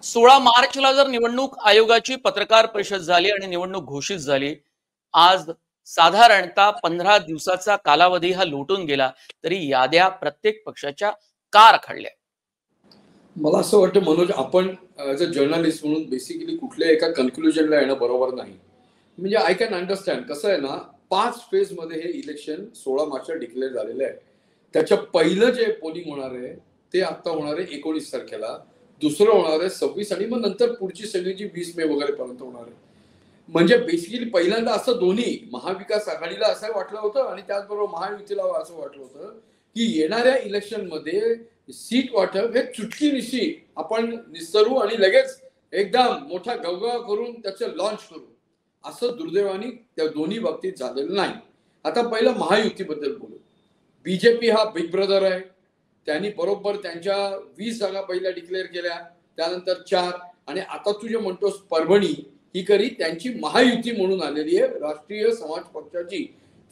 16 मार्चला जर निवडणूक आयोगाची पत्रकार परिषद झाली आणि निवडणूक घोषित झाली, आज साधारणतः 15 दिवसाचा कालावधी हा लोटून गेला, तरी याद्या प्रत्येक पक्षाच्या का रखडल्या? मला असं वाटतं मनोज, आपण ॲज अ जर्नलिस्ट म्हणून बेसिकली कुठल्या एका कन्क्लुजनला येणं बरोबर नाही. म्हणजे आय कॅन अंडरस्टँड. कसं आहे ना, 5 फेजमध्ये हे इलेक्शन 16 मार्चला डिक्लेअर झालेलं आहे. त्याच्या पहिलं जे पोलिंग होणार आहे ते आता होणार आहे 19 तारखेला, दुसरं होणार आहे 26 आणि मग नंतर पुढची सगळी जी 20 मे वगैरे पर्यंत होणार आहे. म्हणजे बेसिकली पहिल्यांदा असं दोन्ही महाविकास आघाडीला असं वाटलं होतं आणि त्याचबरोबर महायुतीला असं वाटलं होतं की येणाऱ्या इलेक्शनमध्ये सीट वाटप हे चुटकीनिशी आपण निस्तरू आणि लगेच एकदम मोठा गवगवा करून त्याचं लॉन्च करू, असं दुर्दैवाने त्या दोन्ही बाबतीत झालेलं नाही. आता पहिलं महायुतीबद्दल बोलू. बीजेपी हा बिग ब्रदर आहे. त्यांनी बरोबर त्यांच्या 20 जागा पहिल्या डिक्लेअर केल्या, त्यानंतर 4, आणि आता तू जे म्हणतोस परभणी, ही करी त्यांची महायुती म्हणून आलेली आहे, राष्ट्रीय समाज पक्षाची.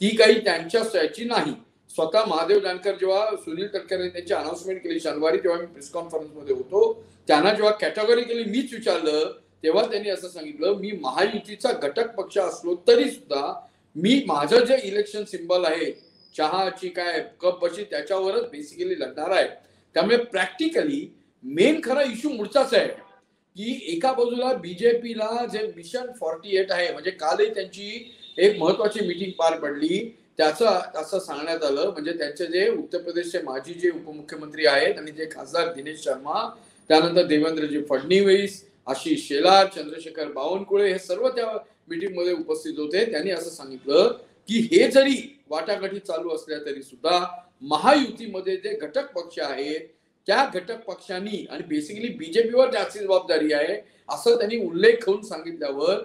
ती काही त्यांच्या याची नाही. स्वतः महादेव जानकर जेव्हा सुनील तटकरे त्यांची अनाउन्समेंट केली शनिवारी, तेव्हा मी प्रेस कॉन्फरन्समध्ये होतो, त्यांना जेव्हा कॅटेगॉरिकली मीच विचारलं तेव्हा त्यांनी असं सांगितलं, मी महायुतीचा घटक पक्ष असलो तरी सुद्धा मी माझं जे इलेक्शन सिम्बॉल आहे, चहाची काय कप बशी, त्याच्यावरच बेसिकली लढणार आहे. त्यामुळे प्रॅक्टिकली मेन खरा इश्यू मुळचाच आहे की एका बाजूला बीजेपीला जे मिशन 48 आहे, म्हणजे कालही त्यांची एक महत्वाची मीटिंग पार पडली, त्याचं असं सांगण्यात आलं, म्हणजे त्यांचे जे उत्तर प्रदेशचे माजी जे उपमुख्यमंत्री आहेत आणि जे खासदार दिनेश शर्मा, त्यानंतर देवेंद्रजी फडणवीस, आशिष शेलार, चंद्रशेखर बावनकुळे, हे सर्व त्या मीटिंग मध्ये उपस्थित होते. त्यांनी असं सांगितलं की हे जरी वाटाघाटी चालू असल्या तरी सुद्धा महायुतीमध्ये जे घटक पक्ष आहेत त्या घटक पक्षांनी, आणि बेसिकली बीजेपीवर जास्त जबाबदारी आहे असं त्यांनी उल्लेख करून सांगितल्यावर,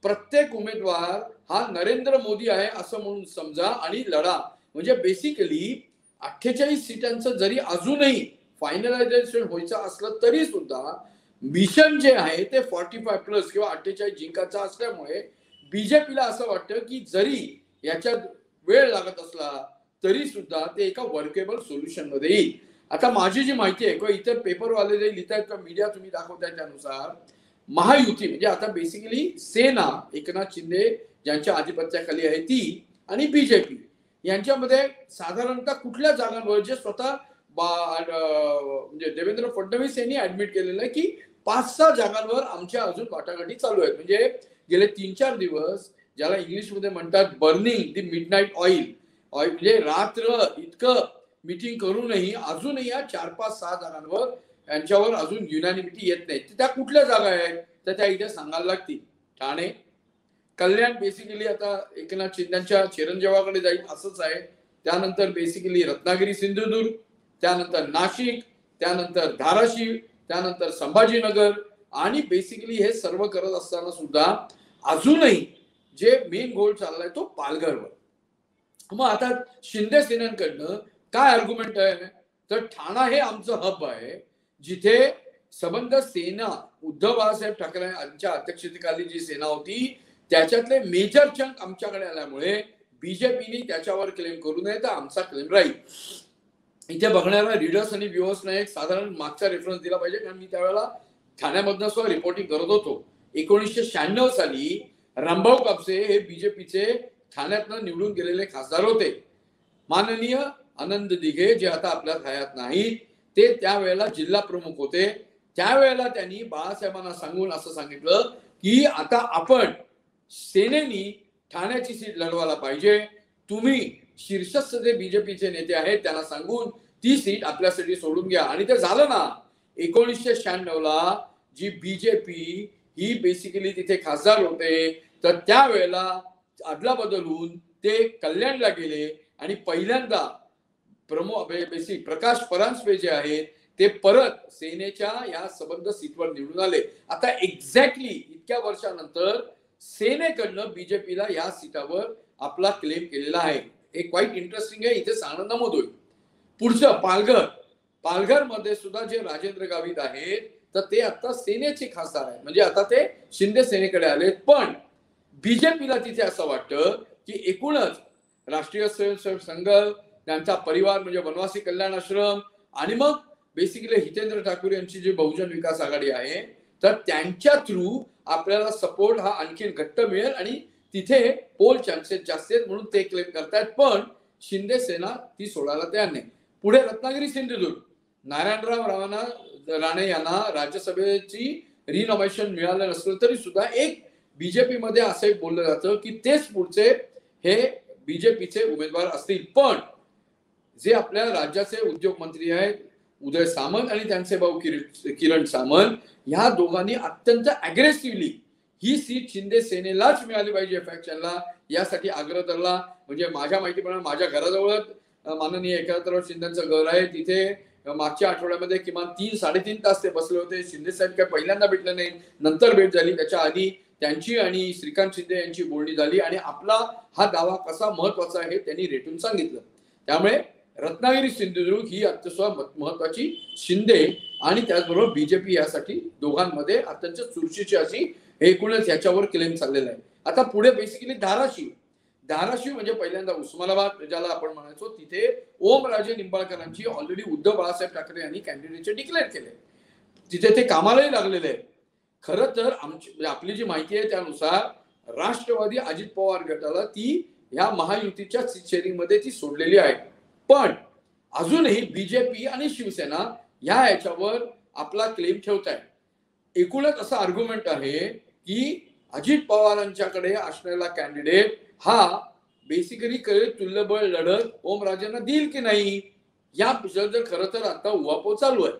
प्रत्येक उमेदवार हा नरेंद्र मोदी आहे असं म्हणून समजा आणि लढा. म्हणजे बेसिकली 48 सीटांचं जरी अजूनही फायनलायझेशन व्हायचं असलं तरी सुद्धा मिशन जे आहे ते 45 प्लस किंवा 48 जिंकायचं असल्यामुळे बीजेपीला असं वाटतं की जरी याच्यात वेळ लागत असला तरी सुद्धा ते एका वर्केबल सोल्युशन मध्ये येईल. आता माझी जी माहिती आहे किंवा इतर पेपरवाले जे लिहितात किंवा मीडिया तुम्ही दाखवताय त्यानुसार, महायुती म्हणजे आता बेसिकली सेना, एकनाथ शिंदे ज्यांच्या आधिपत्याखाली आहे ती, आणि बीजेपी यांच्यामध्ये साधारणतः कुठल्या जागांवर, जे स्वतः म्हणजे देवेंद्र फडणवीस यांनी ऍडमिट केलेलं आहे की 5-6 जागांवर आमच्या अजून वाटाघाटी चालू आहेत. म्हणजे गेले 3-4 दिवस, ज्याला इंग्लिशमध्ये म्हणतात बर्निंग दी मिडनाईट ऑइल, म्हणजे रात्र इतकं मीटिंग करूनही अजूनही या 4-5-6 जागांवर यांच्यावर अजून युनॅनिमिटी येत नाही. त्या कुठल्या जागा आहेत तर त्या इथे सांगायला लागतील. ठाणे, कल्याण बेसिकली आता एकनाथ शिंदेच्या चिरंजीवाकडे जाईल असंच आहे, त्यानंतर बेसिकली रत्नागिरी सिंधुदुर्ग, त्यानंतर नाशिक, त्यानंतर धाराशिव, त्यानंतर संभाजीनगर, आणि बेसिकली हे सर्व करत असताना सुद्धा अजूनही जे मेन गोल चाललाय तो पालघरवर. मग आता शिंदे सेनेकडनं काय आर्ग्युमेंट आहे तर ठाणा हे आमचं हब आहे, जिथे सबंध सेना उद्धव बाळासाहेब ठाकरे यांच्या अध्यक्षतेखाली जी सेना होती त्याच्यातले मेजर चंक आमच्याकडे आल्यामुळे बीजेपीने त्याच्यावर क्लेम करू नये, तर आमचा क्लेम राहील. इथे बघणाऱ्या रीडर्स आणि व्ह्युअर्सना एक साधारण मागचा रेफरन्स दिला पाहिजे, कारण मी त्यावेळेला ठाण्यामधनं सुद्धा रिपोर्टिंग करत होतो. 1996 साली रामभाऊ कापसे हे बीजेपीचे ठाण्यातनं निवडून गेलेले खासदार होते. माननीय आनंद दिघे जे आता आपल्या हयात नाहीत, ते त्यावेळेला जिल्हा प्रमुख होते. त्यावेळेला त्यांनी बाळासाहेबांना सांगून असं सांगितलं की आता आपण सेनेनी ठाण्याची सीट लढवायला पाहिजे, तुम्ही शीर्षस्थ जे बीजेपीचे नेते आहेत त्यांना सांगून ती सीट आपल्यासाठी सोडून घ्या. आणि ते झालं ना. 1996 ला जी बीजेपी ही बेसिकली तिथे खासदार होते, तर त्यावेळेला अदला बदलून ते कल्याणला गेले आणि पहिल्यांदा बेसिक प्रकाश परांजपे जे आहेत ते परत सेनेच्या या सबंध सीटवर निवडून आले. आता एक्झॅक्टली इतक्या वर्षानंतर सेनेकडनं बीजेपीला या सीटावर आपला क्लेम केलेला आहे. हे क्वाईट इंटरेस्टिंग आहे, इथे सांगणं नमूद होईल. पुढचं पालघर. पालघरमध्ये सुद्धा जे राजेंद्र गावित आहेत तर ते आता सेनेचे खासदार आहेत, म्हणजे आता ते शिंदे सेनेकडे आलेत. पण बीजेपीला तिथे असं वाटतं की एकूणच राष्ट्रीय स्वयंसेवक संघ, त्यांचा परिवार म्हणजे वनवासी कल्याण आश्रम, आणि मग बेसिकली हितेंद्र ठाकूर यांची जी बहुजन विकास आघाडी आहे तर त्यांच्या थ्रू आपल्याला सपोर्ट हा आणखी घट्ट मिळेल आणि तिथे पोल चान्सेस जास्त आहेत म्हणून ते क्लेम करतायत. पण शिंदे सेना ती सोडायला तयार नाही. पुढे रत्नागिरी सिंधुदुर्ग, नारायणराव राणे यांना राज्यसभेची रिनोव्हेशन मिळालं नसलं तरी सुद्धा एक बीजेपी मध्ये असं बोललं जातं की तेच पुढचे हे बीजेपीचे उमेदवार असतील. पण जे आपल्या राज्याचे उद्योग मंत्री आहेत उदय सामंत आणि त्यांचे भाऊ किरण सामंत, ह्या दोघांनी अत्यंत अग्रेसिव्हली ही सीट शिंदे सेनेलाच मिळाली पाहिजे फॅक्शनला यासाठी आग्रह धरला. म्हणजे माझ्या माहितीप्रमाणे माझ्या घराजवळच माननीय एकनाथराव शिंदेचं घर आहे. तिथे मागच्या आठवड्यामध्ये किमान 3-3.5 तास ते बसले होते. शिंदे साहेब काय पहिल्यांदा भेटले नाही, नंतर भेट झाली. त्याच्या आधी त्यांची आणि श्रीकांत शिंदे यांची बोलणी झाली आणि आपला हा दावा कसा महत्वाचा आहे त्यांनी रेटून सांगितलं. त्यामुळे रत्नागिरी सिंधुदुर्ग ही अत्यंत महत्वाची शिंदे आणि त्याचबरोबर बीजेपी यासाठी दोघांमध्ये अत्यंत चुरशीची अशी एकूणच याच्यावर क्लेम चाललेला आहे. आता पुढे बेसिकली धाराशिव म्हणजे पहिल्यांदा उस्मानाबाद ज्याला आपण म्हणायचो, तिथे ओमराजे निंबाळकरांची ऑलरेडी उद्धव बाळासाहेब ठाकरे यांनी कॅन्डिडेटचे डिक्लेअर केले. तिथे ते कामालाही लागलेले आहे. खरं तर आपली जी माहिती आहे त्यानुसार राष्ट्रवादी अजित पवार गटाला ती ह्या महायुतीच्या शेअरिंगमध्ये ती सोडलेली आहे. पण अजूनही बीजेपी आणि शिवसेना ह्या याच्यावर आपला क्लेम ठेवत आहे. एकूणच असा आर्ग्युमेंट आहे की अजित पवारांच्याकडे असलेला कॅन्डिडेट हा बेसिकली तुल्यबळ लढत ओमराजेंना देईल की नाही, या जर खरं तर आता उहापोह चालू आहे.